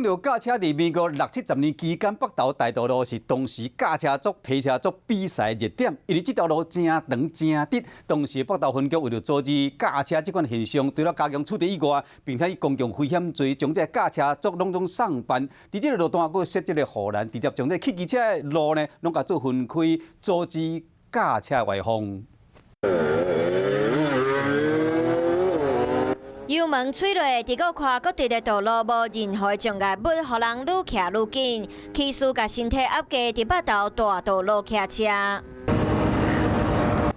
讲到驾车伫民国60、70年期间，北投大道路是当时驾车族、皮车族比赛热点，因为这条路真长真直。当时北投分局为了阻止驾车这款现象，除了加强处理以外，并且以公共危险罪将这驾车族拢总上班。伫这个路段，佫设置了护栏，直接将这汽机车的路呢，拢甲做分开，阻止驾车外放。 油门吹落，伫个跨各地的道路无任何障碍物，互人愈骑愈紧。骑士甲身体压低，伫北投大道路骑车。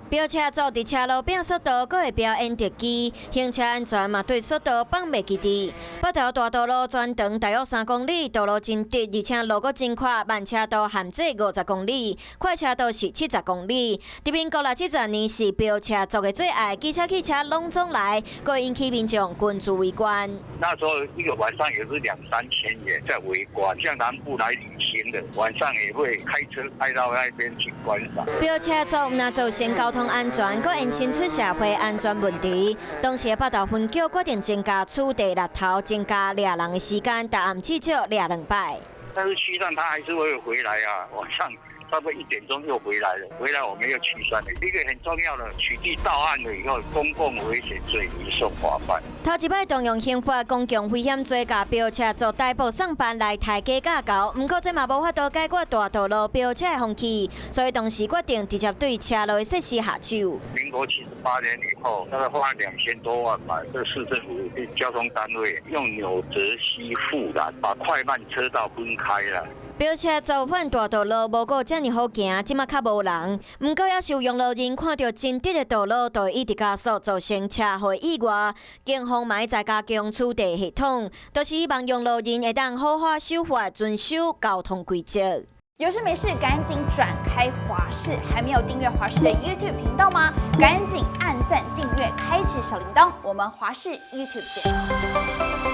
飙车族伫车路边速度，阁会表演特技，行车安全嘛对速度放袂记伫。北投大道路全长大约3公里，道路真直，而且路阁真宽，慢车道限制50公里，快车道是70公里。伫民国60年是飙车族的最爱，机车、汽车拢总来，阁引起民众群聚围观。那时候一个晚上也是2、3千人在围观，像南部来旅行的，晚上也会开车开到那边去观赏。飙车族若造成交通安全，阁延伸出社会安全问题。当时北投分局决定增加处地日头，增加抓人的时间，逐暗至少抓2摆。但是驱散他还是会回来啊，晚上。 差不多1点钟又回来了，回来我们又驱散了。一个很重要的，取缔到案了以后，公共危险罪移送法办。头一摆动用刑法公共危险罪，甲飙车族逮捕上班来抬价架高。不过这嘛无法度解决大道路飙车的风气，所以当时决定直接对车路的设施下手。民国78年以后，大概花了2000多万吧，这市政府交通单位用纽泽西护栏把快慢车道分开了。 飙车造反大道路无过遮尔好行，即马较无人。不过，也是有用路人看到真直的道路，就会一直加速，造成车祸意外。警方嘛再加强处地系统，都是希望用路人会当好好守法，遵守交通规则。有事没事赶紧转开华视，还没有订阅华视的 YouTube 频道吗？赶紧按赞、订阅、开启小铃铛，我们华视 YouTube 见。